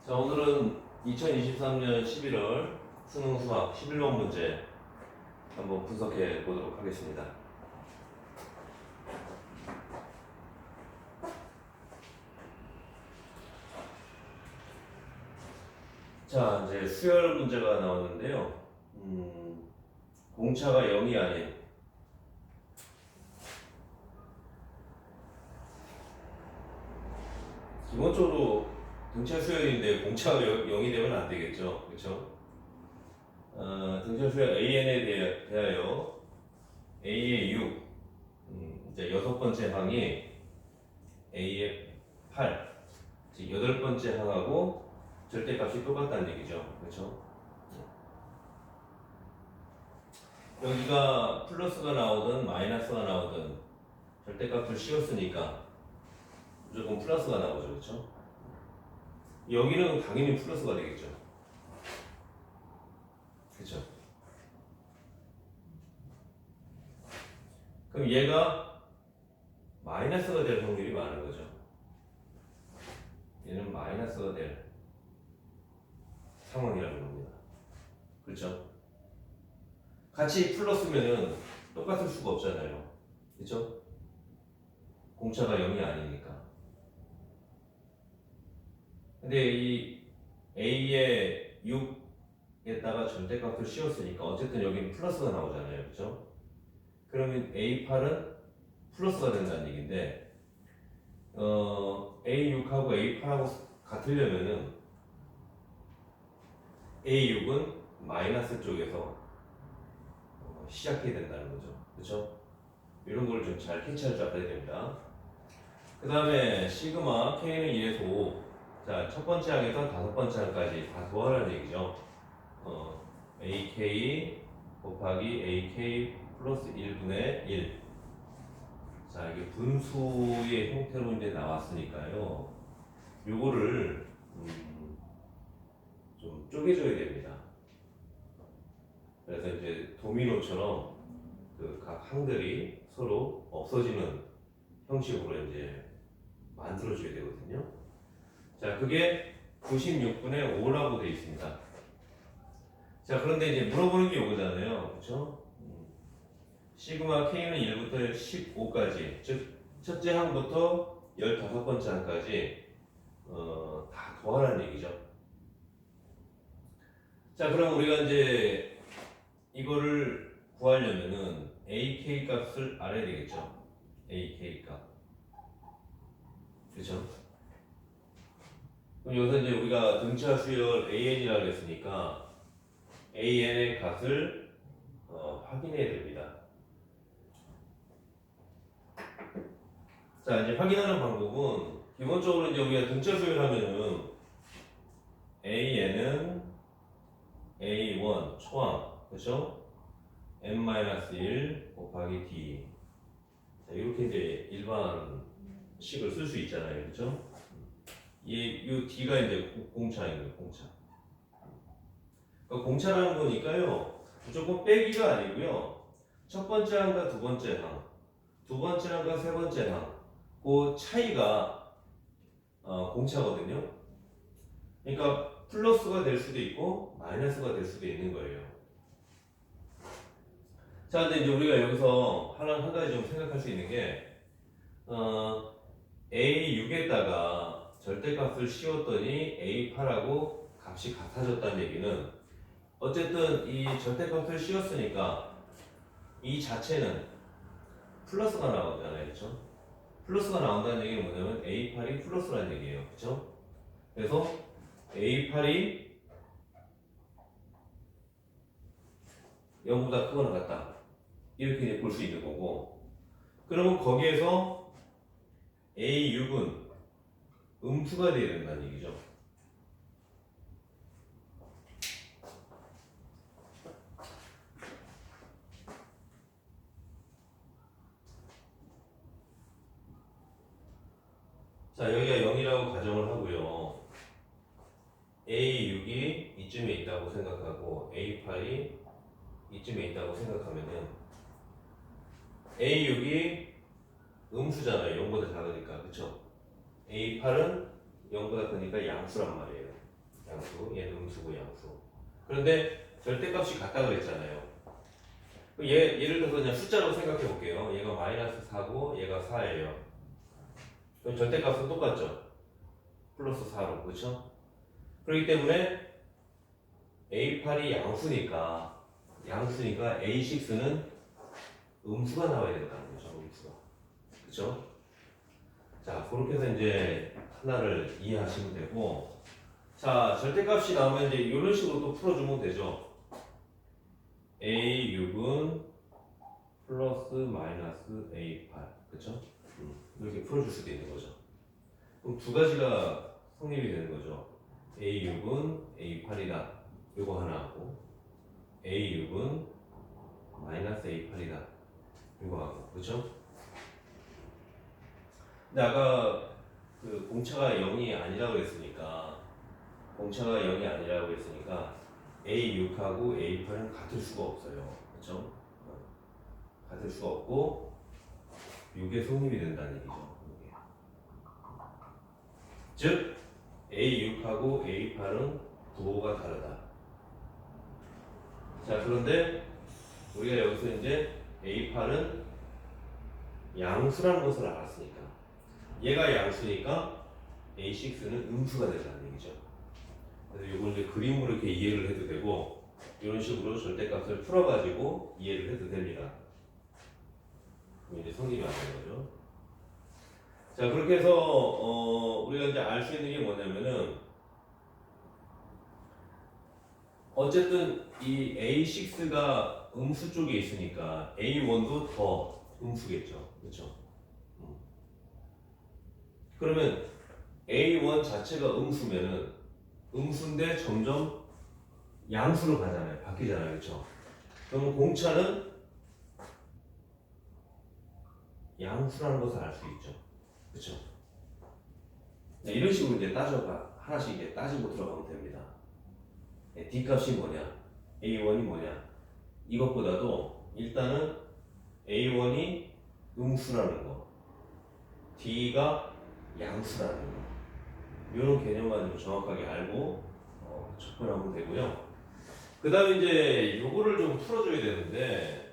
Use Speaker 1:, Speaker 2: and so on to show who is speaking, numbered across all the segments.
Speaker 1: 자, 오늘은 2023년 11월 수능 수학 11번 문제 한번 분석해 보도록 하겠습니다. 자, 이제 수열 문제가 나왔는데요. 공차가 0이 아닌 기본적으로 등차 수열인데 공차가 0이 되면 안 되겠죠. 그렇죠? 등차 수열 AN에 대하여 A의 6, 이제 여섯 번째 항이 A의 8, 즉 여덟 번째 항하고 절대값이 똑같다는 얘기죠. 그렇죠? 여기가 플러스가 나오든 마이너스가 나오든 절대값을 씌웠으니까 무조건 플러스가 나오죠. 그렇죠? 여기는 당연히 플러스가 되겠죠. 그렇죠? 그럼 얘가 마이너스가 될 확률이 많은 거죠. 얘는 마이너스가 될 상황이라는 겁니다. 그렇죠? 같이 플러스면은 똑같을 수가 없잖아요. 그렇죠? 공차가 0이 아니니까. 근데 이 A의 6에다가 절대값을 씌웠으니까 어쨌든 여기는 플러스가 나오잖아요. 그렇죠? 그러면 A8은 플러스가 된다는 얘기인데 A6하고 A8하고 같으려면은 A6은 마이너스 쪽에서 시작해야 된다는 거죠. 그렇죠? 이런 걸 좀 잘 캐치할 줄 알아야 됩니다. 그 다음에 시그마 K는 2에서 5. 자, 첫 번째 항에서 다섯 번째 항까지 다 더하라는 얘기죠. AK 곱하기 AK 플러스 1분의 1. 자, 이게 분수의 형태로 이제 나왔으니까요. 요거를 좀 쪼개줘야 됩니다. 그래서 이제 도미노처럼 그 각 항들이 서로 없어지는 형식으로 이제 만들어줘야 되거든요. 자, 그게 96분의 5라고 되어 있습니다. 자, 그런데 이제 물어보는 게 이거잖아요. 그렇죠? 시그마 K는 1부터 15까지, 즉 첫째 항부터 15번째 항까지 다 더하라는 얘기죠. 자, 그럼 우리가 이제 이거를 구하려면은 AK 값을 알아야 되겠죠. AK 값. 그렇죠? 그럼 여기서 이제 우리가 등차 수열 AN이라고 했으니까 AN의 값을 확인해야 됩니다. 자, 이제 확인하는 방법은 기본적으로 이제 우리가 등차 수열하면은 AN은 A1 초항, 그렇죠? n-1 곱하기 D. 자, 이렇게 이제 일반식을 쓸 수 있잖아요, 그렇죠? 이 D가 이제 공차입니다, 공차. 그러니까 공차라는 거니까요, 무조건 빼기가 아니고요. 첫 번째 항과 두 번째 항, 두 번째 항과 세 번째 항, 그 차이가 공차거든요. 그러니까 플러스가 될 수도 있고 마이너스가 될 수도 있는 거예요. 자, 근데 이제 우리가 여기서 한 가지 좀 생각할 수 있는 게 A6에다가 절대값을 씌웠더니 A8하고 값이 같아졌다는 얘기는 어쨌든 이 절대값을 씌웠으니까 이 자체는 플러스가 나오잖아요. 그렇죠? 플러스가 나온다는 얘기는 뭐냐면 A8이 플러스라는 얘기예요. 그렇죠? 그래서 A8이 0보다 크거나 같다. 이렇게 이제 볼 수 있는 거고, 그러면 거기에서 A6은 음수가 돼야 된다는 얘기죠. 자, 여기가 0이라고 가정을 하고요. A6이 이쯤에 있다고 생각하고 A8이 이쯤에 있다고 생각하면은 A6이 음수잖아요. 0보다 작으니까. 그쵸? A8은 0보다 크니까 양수란 말이에요. 양수, 얘는 음수고 양수. 그런데 절대값이 같다 그랬잖아요. 예를 들어서 그냥 숫자로 생각해 볼게요. 얘가 마이너스 4고 얘가 4예요. 그럼 절대값은 똑같죠? 플러스 4로, 그렇죠? 그렇기 때문에 A8이 양수니까 A6는 음수가 나와야 된다는 거죠. 음수가. 그렇죠? 자, 그렇게 해서 이제 하나를 이해하시면 되고, 자, 절대값이 나오면 이제 이런 식으로 또 풀어주면 되죠. A6은 플러스 마이너스 A8, 그렇죠? 이렇게 풀어줄 수도 있는 거죠. 그럼 두 가지가 성립이 되는 거죠. A6은 A8이다. 요거 하나 하고, A6은 마이너스 A8이다. 요거 하고, 그렇죠? 근데 아까 그 공차가 0이 아니라고 했으니까 A6하고 A8은 같을 수가 없어요. 그렇죠? 같을 수가 없고 6에 성립이 된다는 얘기죠. 이게. 즉 A6하고 A8은 부호가 다르다. 자, 그런데 우리가 여기서 이제 A8은 양수라는 것을 알았으니까 얘가 양수니까 A6는 음수가 된다는 얘기죠. 그래서 이걸 이제 그림으로 이렇게 이해를 해도 되고 이런 식으로 절대값을 풀어가지고 이해를 해도 됩니다. 그럼 이제 성립이 안 되는 거죠. 자, 그렇게 해서 우리가 이제 알 수 있는 게 뭐냐면은 어쨌든 이 A6가 음수 쪽에 있으니까 A1도 더 음수겠죠. 그렇죠? 그러면 A1 자체가 음수면은 음수인데 점점 양수로 가잖아요. 바뀌잖아요. 그렇죠? 그럼 공차는 양수라는 것을 알 수 있죠. 그렇죠? 네, 이런 식으로 이제 하나씩 이제 따지고 들어가면 됩니다. 네, D 값이 뭐냐? A1이 뭐냐? 이것보다도 일단은 A1이 음수라는 거, D가 양수라는 거, 이런 개념만 좀 정확하게 알고 접근하면 되고요. 그 다음에 이제 요거를 좀 풀어줘야 되는데,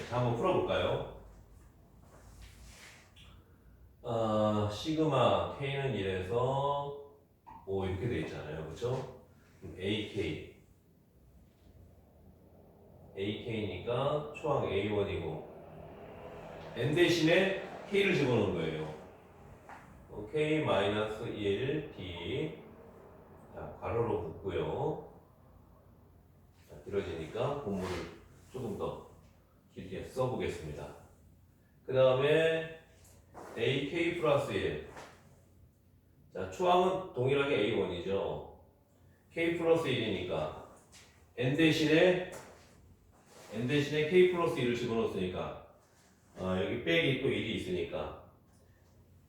Speaker 1: 자, 한번 풀어볼까요? 시그마 K는 1에서 5 이렇게 돼 있잖아요. 그렇죠? AK니까 초항 A1이고 N 대신에 K를 집어넣은 거예요. K-1 D. 자, 괄호로 묶고요. 자, 길어지니까 본문을 조금 더 길게 써보겠습니다. 그 다음에 AK 플러스 1. 자, 초항은 동일하게 A1이죠. K 플러스 1이니까 N 대신에 K 플러스 1을 집어넣었으니까 여기 빼기 또 1이 있으니까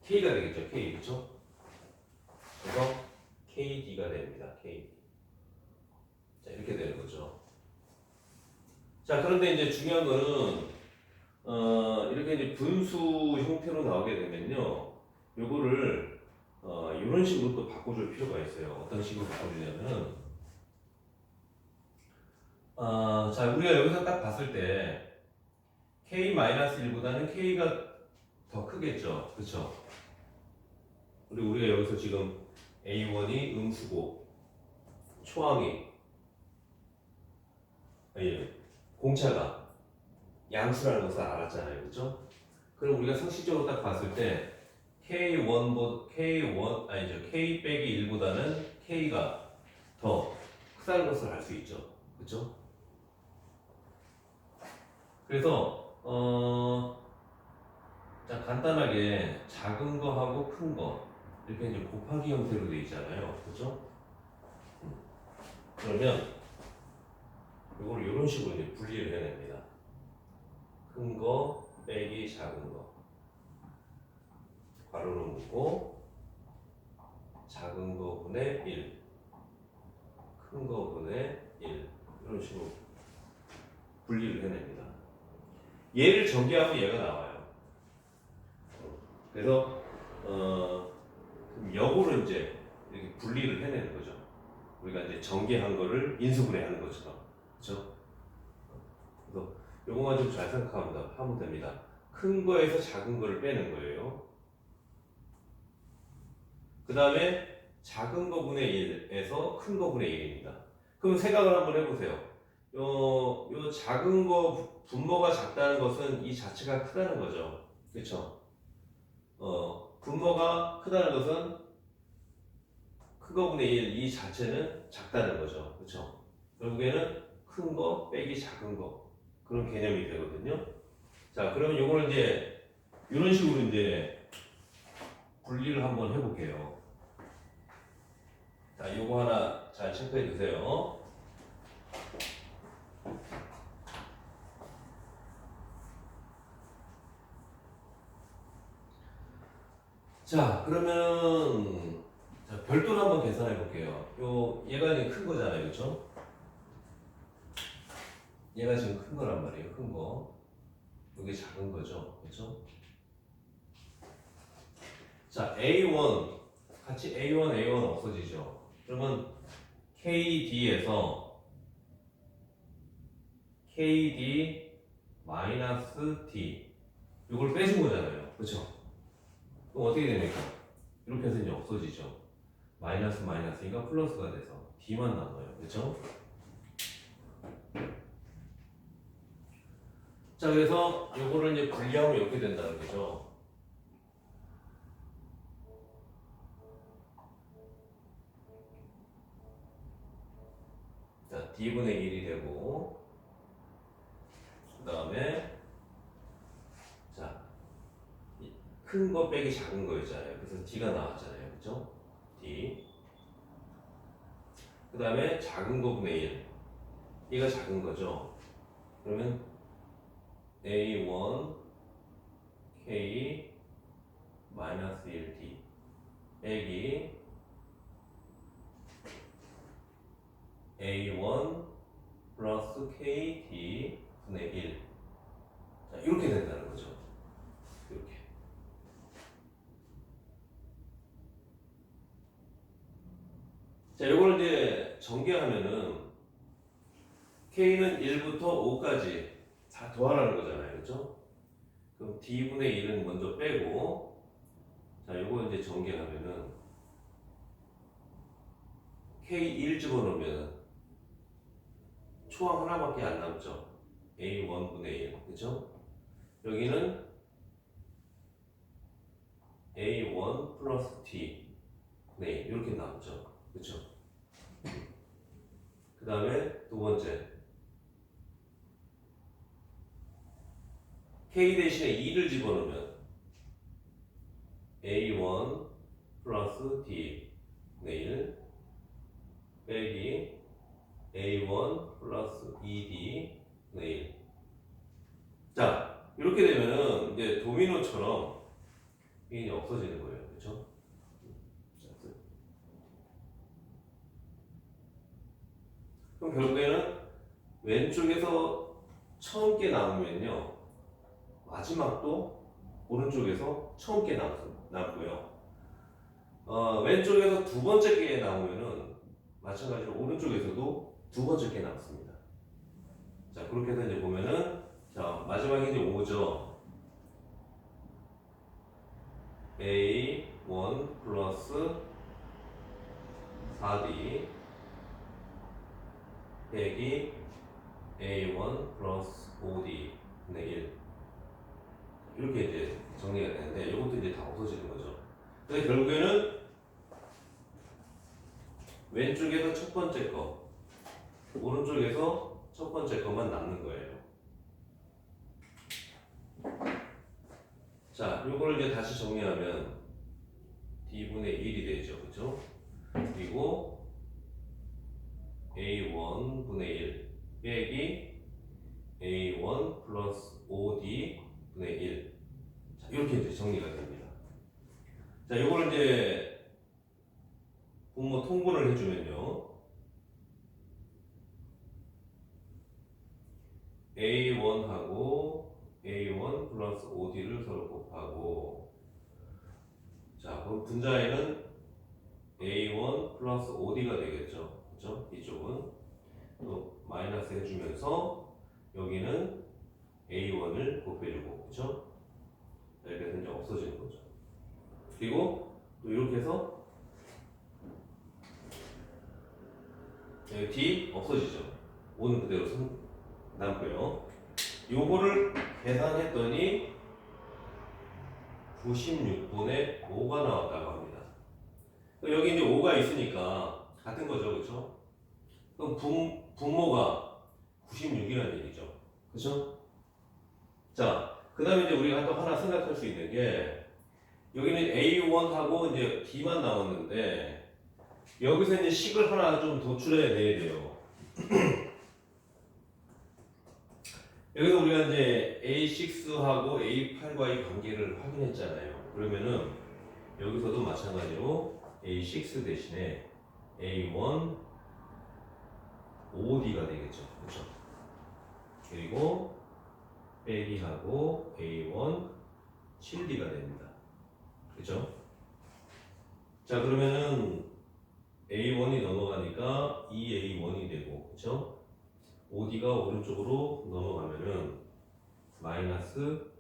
Speaker 1: K가 되겠죠. K, 그쵸? 그래서 KD가 됩니다. KD. 자, 이렇게 되는 거죠. 자, 그런데 이제 중요한 거는 이렇게 이제 분수 형태로 나오게 되면요, 요거를 이런 식으로 또 바꿔줄 필요가 있어요. 어떤 식으로 바꿔주냐면은, 자, 우리가 여기서 딱 봤을 때 K-1보다는 K가 더 크겠죠, 그렇죠? 그리고 우리가 여기서 지금 A1이 음수고 초항이 공차가 양수라는 것을 알았잖아요, 그렇죠? 그럼 우리가 상식적으로 딱 봤을 때 K 빼기 1보다는 K가 더 크다는 것을 알 수 있죠, 그렇죠? 그래서 자, 간단하게 작은 거하고 큰 거 이렇게 이제 곱하기 형태로 되어 있잖아요, 그렇죠? 그러면 이걸 이런 식으로 이제 분리를 해냅니다. 큰 거 빼기 작은 거, 괄호로 묶고 작은 거 분의 1, 큰 거 분의 1, 이런 식으로 분리를 해냅니다. 얘를 전개하면 얘가 나와요. 그래서 역으로 이제 이렇게 분리를 해내는 거죠. 우리가 이제 전개한 거를 인수분해하는 것처럼. 그렇죠? 그래서 요거만 좀 잘 생각하면 됩니다. 큰 거에서 작은 거를 빼는 거예요. 그 다음에 작은 거분의 1에서 큰 거분의 1입니다. 그럼 생각을 한번 해보세요. 요 작은 거 분모가 작다는 것은 이 자체가 크다는 거죠. 그렇죠? 분모가 크다는 것은 큰 거분의 1 이 자체는 작다는 거죠. 그렇죠? 결국에는 큰 거 빼기 작은 거 그런 개념이 되거든요. 자, 그러면 요거를 이제 이런 식으로 이제 분리를 한번 해볼게요. 자, 요거 하나 잘 체크해 주세요. 자, 그러면 자, 별도로 한번 계산해 볼게요. 얘가 이제 큰 거잖아요, 그렇죠? 얘가 지금 큰 거란 말이에요, 큰 거. 이게 작은 거죠, 그렇죠? 자, A1 같이 A1 없어지죠. 그러면 KD에서 KD 마이너스 D 이걸 빼준 거잖아요, 그렇죠? 그럼 어떻게 됩니까? 이렇게 해서 이제 없어지죠. 마이너스니까 플러스가 돼서 D만 남아요. 그렇죠? 자, 그래서 요거를 이제 분리하면 이렇게 된다는 거죠. 자, D분의 1이 되고 그 다음에 자, 큰 거 빼기 작은 거였잖아요. 그래서 D가 나왔잖아요. 그렇죠? D 그 다음에 작은 거분의 1 얘가 작은 거죠. 그러면 A1 K 마이너스 1D 빼기 A1 플러스 KD 분의 1 자, 이렇게 된다는 거죠. 이렇게. 자, 이걸 이제 전개하면은 K는 1부터 5까지 다 더하라는 거잖아요. 그렇죠? 그럼 D분의 1은 먼저 빼고 자, 요거 이제 전개하면은 K1 집어넣으면 초항 하나밖에 안 남죠. A1분의 1. 그렇죠? 여기는 A1 플러스 T 네, 이렇게 남죠. 그렇죠? 그 다음에 두 번째 K 대신에 2를 집어넣으면 A1 플러스 D 네, 1 빼기 A1 플러스 2D 네, 1 자, 이렇게 되면은 이제 도미노처럼 이게 이제 없어지는 거예요. 그렇죠? 그럼 결국에는 왼쪽에서 처음 게 남으면요 마지막도 오른쪽에서 처음 게 남고요 왼쪽에서 두 번째 게 나오면은 마찬가지로 오른쪽에서도 두 번째 게 남습니다. 자, 그렇게 해서 이제 보면은 자, 마지막에 이제 5죠. A1 플러스 4D 빼기 A1 플러스 5D 분의 1 이렇게 이제 정리가 되는데 이것도 이제 다 없어지는 거죠. 그래서 결국에는 왼쪽에서 첫 번째 거 오른쪽에서 첫 번째 것만 남는 거예요. 자, 요거를 이제 다시 정리하면 D분의 1이 되죠. 그죠? 그리고 A1분의 1 빼기 A1 플러스 5D 분의 1 자, 이렇게 이제 정리가 됩니다. 자, 요거를 이제 분모 통분을 해주면요 A1하고 A1 플러스 5D를 서로 곱하고 자, 그럼 분자에는 A1 플러스 OD가 되겠죠. 그죠? 이쪽은 또 마이너스 해주면서 여기는 A1을 곱해주고, 그죠? 이렇게 해서 이제 없어지는 거죠. 그리고 또 이렇게 해서 여기 D 없어지죠. 5는 그대로 남고요. 요거를 계산했더니 96분의 5가 나왔다고 합니다. 여기 이제 5가 있으니까 같은 거죠, 그렇죠? 그럼 분모가 96이라는 얘기죠, 그렇죠? 자, 그다음에 이제 우리가 또 하나 생각할 수 있는 게 여기는 A1하고 이제 D만 나왔는데 여기서 이제 식을 하나 좀 도출해 내야 돼요. 여기서 우리가 이제 A6하고 A8과의 관계를 확인했잖아요. 그러면은 여기서도 마찬가지로 A6 대신에 A1 5D가 되겠죠. 그렇죠? 그리고 빼기하고 A1 7D가 됩니다. 그렇죠? 자, 그러면은 A1이 넘어가니까 2A1이 되고, 그렇죠? OD가 오른쪽으로 넘어가면은 마이너스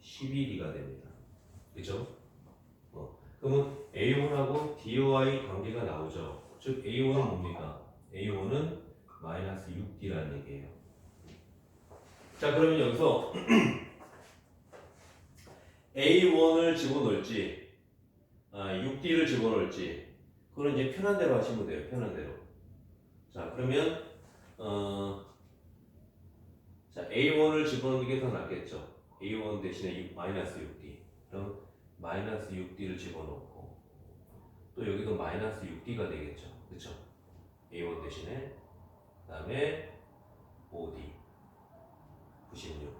Speaker 1: 12D가 됩니다. 그죠? 그러면 A1하고 DOI 관계가 나오죠. 즉 A1은 뭡니까? A1은 마이너스 6D라는 얘기예요. 자, 그러면 여기서 A1을 집어넣을지 6D를 집어넣을지 그건 이제 편한 대로 하시면 돼요. 편한 대로. 자, 그러면 자, A1을 집어넣는 게 더 낫겠죠. A1 대신에 마이너스 6D. 그럼 마이너스 6D를 집어넣고 또 여기도 마이너스 6D가 되겠죠. 그렇죠? A1 대신에 그 다음에 5D 96.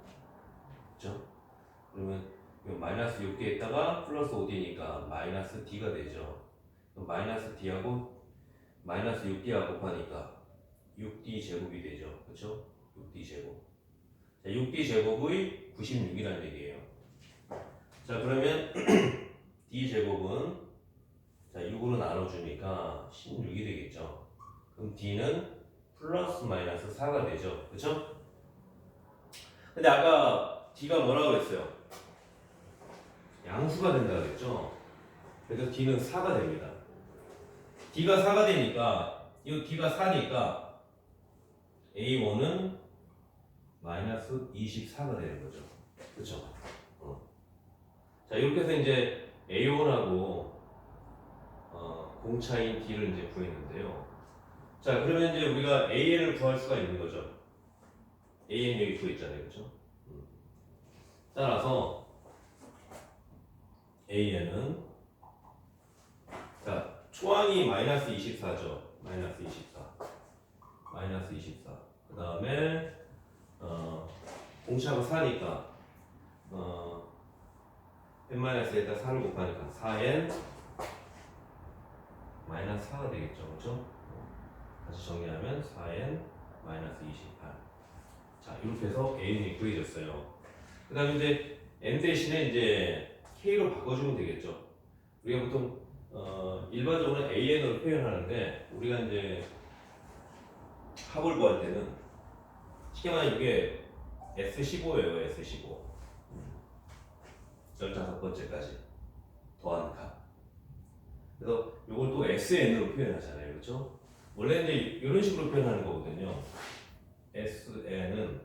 Speaker 1: 그렇죠? 그러면 이 마이너스 6D에다가 플러스 5D니까 마이너스 D가 되죠. 그럼 마이너스 D하고 마이너스 6D하고 곱하니까 6D 제곱이 되죠. 그렇죠? 6D 제곱. 자, 6D 제곱의 96이라는 얘기예요. 자, 그러면 D 제곱은 자 6으로 나눠주니까 16이 되겠죠. 그럼 D는 플러스 마이너스 4가 되죠. 그렇죠? 근데 아까 D가 뭐라고 그랬어요? 양수가 된다 그랬죠. 그래서 D는 4가 됩니다. D가 4가 되니까 이 D가 4니까 A1은 마이너스 24가 되는 거죠. 그렇죠? 자, 이렇게 해서 이제 A1하고 공차인 D를 이제 구했는데요. 자, 그러면 이제 우리가 AN을 구할 수가 있는 거죠. AN 여기 구해 있잖아요, 그렇죠? 따라서 AN은 자 초항이 마이너스 24죠. 마이너스 24. 마이너스 24. 그 다음에 공차가 4니까 n-에다 4를 곱하니까 4n 마이너스 4가 되겠죠. 그렇죠? 다시 정리하면 4n 마이너스 28. 자, 이렇게 해서 AN이 구해졌어요. 그 다음에 이제 n 대신에 이제 k로 바꿔주면 되겠죠. 우리가 보통 일반적으로 AN으로 표현하는데 우리가 이제 합을 구할 때는 쉽게 말하면 이게 S15예요. S15 15번째까지 더한 값. 그래서 이걸 또 SN으로 표현하잖아요. 그렇죠? 원래 이제 이런 식으로 표현하는 거거든요. SN은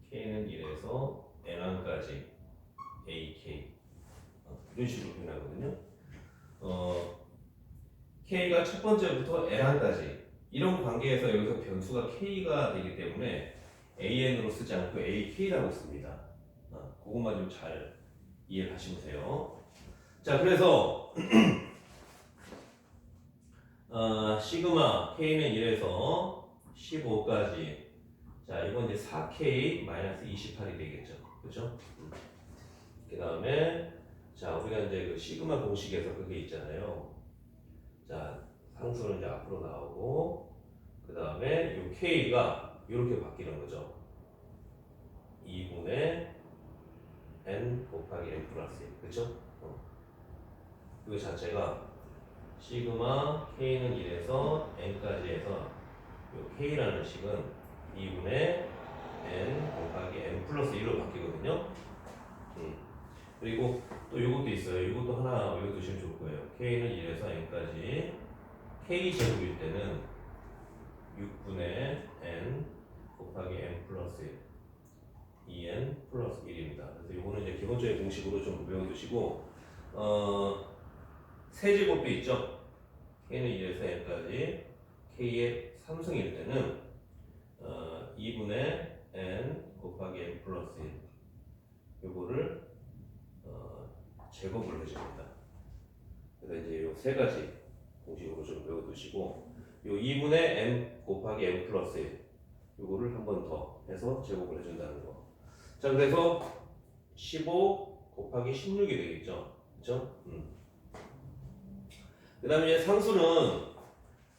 Speaker 1: K는 1에서 N1까지 AK 이런 식으로 표현하거든요. K가 첫 번째부터 N1까지 이런 관계에서 여기서 변수가 K가 되기 때문에 AN으로 쓰지 않고 AK라고 씁니다. 그것만 좀 잘 이해를 하시면 돼요. 자, 그래서 시그마 K는 1에서 15까지 자, 이건 이제 4K 마이너스 28이 되겠죠. 그죠? 그 다음에 자, 우리가 이제 그 시그마 공식에서 그게 있잖아요. 자, 상수는 이제 앞으로 나오고 그 다음에 이 K가 이렇게 바뀌는 거죠. 2분의 n 곱하기 n 플러스 1. 그쵸? 그 자체가 시그마 K는 1에서 N까지 해서 요 K라는 식은 2분의 N 곱하기 N 플러스 1로 바뀌거든요. 그리고 또 요것도 있어요. 이것도 하나 외워두시면 좋을 거예요. K는 1에서 N까지 K 제곱일 때는 6분의 N 곱하기 N 플러스 1 2N 플러스 1입니다. 그래서 이거는 이제 기본적인 공식으로 좀 외워두시고 세제곱도 있죠. K는 1에서 N까지 K의 3승일 때는 2분의 N 곱하기 N 플러스 1 요거를 제곱을 해줍니다. 그래서 이제 요 세 가지 공식으로 좀 외워두시고 요 2분의 N 곱하기 N 플러스 1 요거를 한 번 더 해서 제곱을 해준다는 거. 자, 그래서 15 곱하기 16이 되겠죠. 그쵸? 그 다음에 이제 상수는,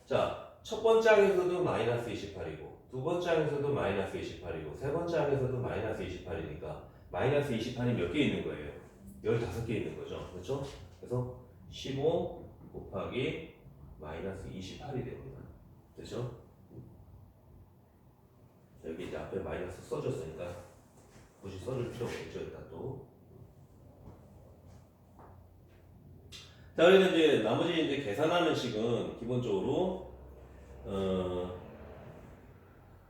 Speaker 1: 자, 첫 번째 항에서도 마이너스 28이고, 두 번째 항에서도 마이너스 28이고, 세 번째 항에서도 마이너스 28이니까, 마이너스 28이 몇 개 있는 거예요? 15개 있는 거죠. 그렇죠? 그래서 15 곱하기 마이너스 28이 됩니다. 그렇죠? 여기 이제 앞에 마이너스 써줬으니까, 굳이 써줄 필요 없겠죠, 일단 또. 자, 그래서 이제 나머지 이제 계산하는 식은 기본적으로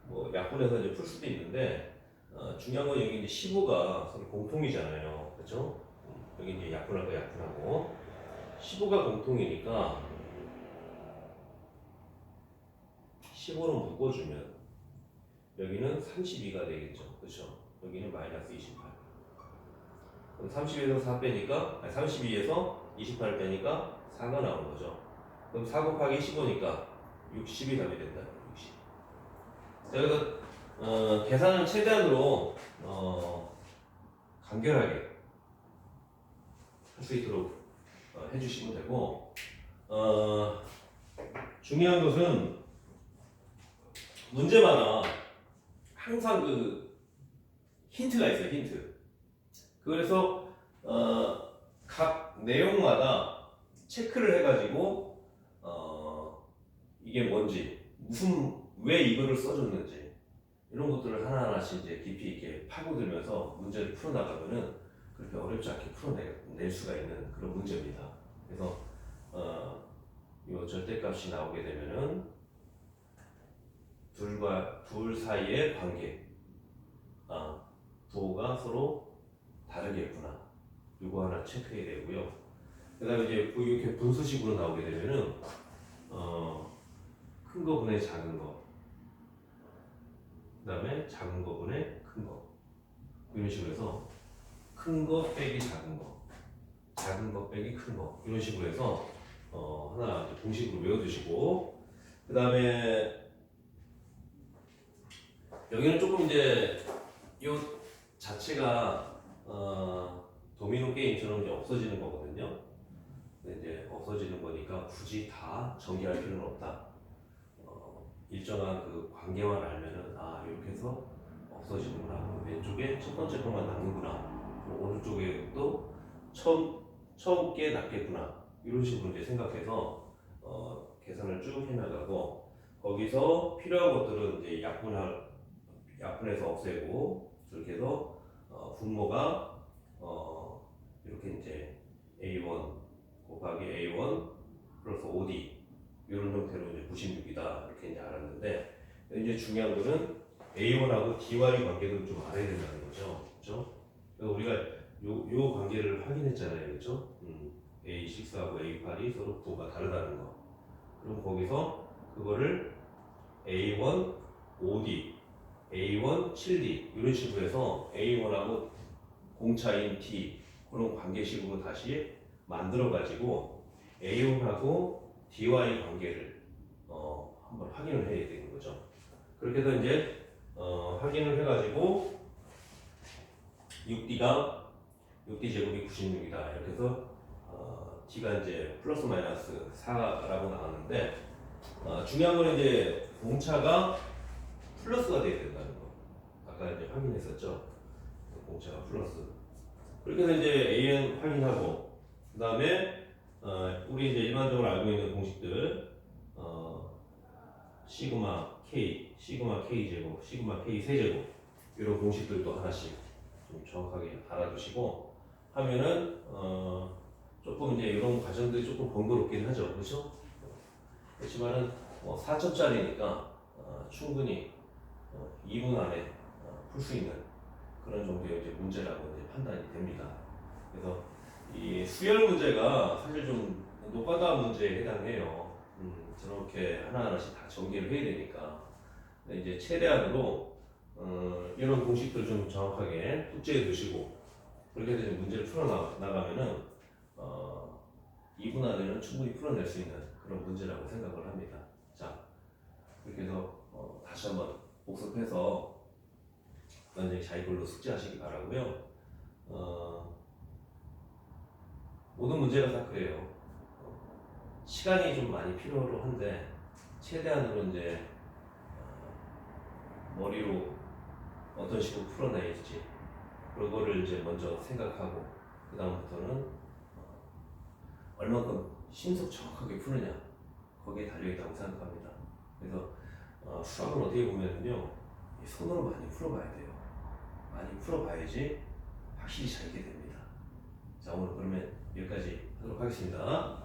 Speaker 1: 뭐 약분해서 이제 풀 수도 있는데 중요한 건 여기 이제 15가 서로 공통이잖아요, 그렇죠? 여기 이제 약분할 거 약분하고 15가 공통이니까 15로 묶어주면 여기는 32가 되겠죠, 그렇죠? 여기는 마이너스 28. 그럼 30에서 4 빼니까, 아니 32에서 28 빼니까 4가 나오는 거죠. 그럼 4 곱하기 15니까 60이 답이 된다. 60. 자, 그래서 계산은 최대한으로 간결하게 할 수 있도록 해주시면 되고, 중요한 것은 문제마다 항상 그 힌트가 있어요. 힌트. 그래서 각 내용마다 체크를 해가지고 이게 뭔지, 왜 이거를 써줬는지 이런 것들을 하나하나씩 이제 깊이 있게 파고들면서 문제를 풀어나가면은 그렇게 어렵지 않게 풀어낼 수가 있는 그런 문제입니다. 그래서 이 절대값이 나오게 되면은 둘 사이의 관계, 부호가 서로 다르겠구나. 이거 하나 체크해야 되고요. 그 다음에 이제 이렇게 분수식으로 나오게 되면은 큰 거 분의 작은 거, 그 다음에 작은 거 분의 큰 거, 이런 식으로 해서 큰 거 빼기 작은 거, 작은 거 빼기 큰 거, 이런 식으로 해서 하나 공식으로 외워두시고, 그 다음에 여기는 조금 이제 이 자체가 도미노 게임처럼 이제 없어지는 거거든요. 근데 이제 없어지는 거니까 굳이 다 정리할 필요는 없다. 일정한 그 관계만 알면은 이렇게 해서 없어지는구나. 왼쪽에 첫 번째 것만 남는구나. 오른쪽에 또 처음 게 남겠구나. 이런 식으로 이제 생각해서 계산을 쭉 해나가고, 거기서 필요한 것들은 이제 약분해서 없애고, 그렇게 해서 분모가 이렇게 이제 A1 곱하기 A1 플러스 5D 이런 형태로 이제 96이다 이렇게 이제 알았는데, 이제 중요한 거는 A1하고 D와의 관계도 좀 알아야 된다는 거죠, 그렇죠? 그래서 우리가 요 관계를 확인했잖아요, 그렇죠? A6하고 A8이 서로 부호가 다르다는 거. 그럼 거기서 그거를 A1 5D, A1 7D 이런 식으로 해서 A1하고 공차인 D 그런 관계식으로 다시 만들어 가지고 A1하고 D와의 관계를 한번 확인을 해야 되는 거죠. 그렇게 해서 이제 확인을 해가지고 6D 제곱이 96이다 이렇게 해서 D가 이제 플러스 마이너스 4라고 나왔는데, 중요한 건 이제 공차가 플러스가 돼야 된다는 거. 아까 이제 확인했었죠. 공차가 플러스. 그렇게 해서 이제 AN 확인하고, 그 다음에 우리 이제 일반적으로 알고 있는 공식들, 시그마 K, 시그마 K 제곱, 시그마 K 세제곱 이런 공식들도 하나씩 좀 정확하게 알아두시고 하면은 조금 이제 이런 과정들이 조금 번거롭긴 하죠, 그렇죠? 그렇지만은 4점짜리니까 충분히 2분 안에 풀 수 있는 그런 정도의 이제 문제라고 이제 판단이 됩니다. 그래서 이 수열 문제가 사실 좀 노가다 문제에 해당해요. 저렇게 하나하나씩 다 전개를 해야 되니까. 근데 이제 최대한으로 이런 공식들 좀 정확하게 숙지해 두시고 그렇게 해서 문제를 풀어 나가면은 2분 안에는 충분히 풀어낼 수 있는 그런 문제라고 생각을 합니다. 자, 이렇게 해서 다시 한번 복습해서 완전히 자기 걸로 숙지하시기 바라고요. 모든 문제가 다 그래요. 시간이 좀 많이 필요로 한데 최대한으로 이제 머리로 어떤 식으로 풀어내야지 그거를 이제 먼저 생각하고 그 다음부터는 얼마큼 신속 정확하게 푸느냐 거기에 달려있다고 생각합니다. 그래서 수학은 어떻게 보면은요 손으로 많이 풀어봐야 돼요. 많이 풀어봐야지 확실히 잘 있게 됩니다. 자, 오늘 그러면 여기까지 하도록 하겠습니다.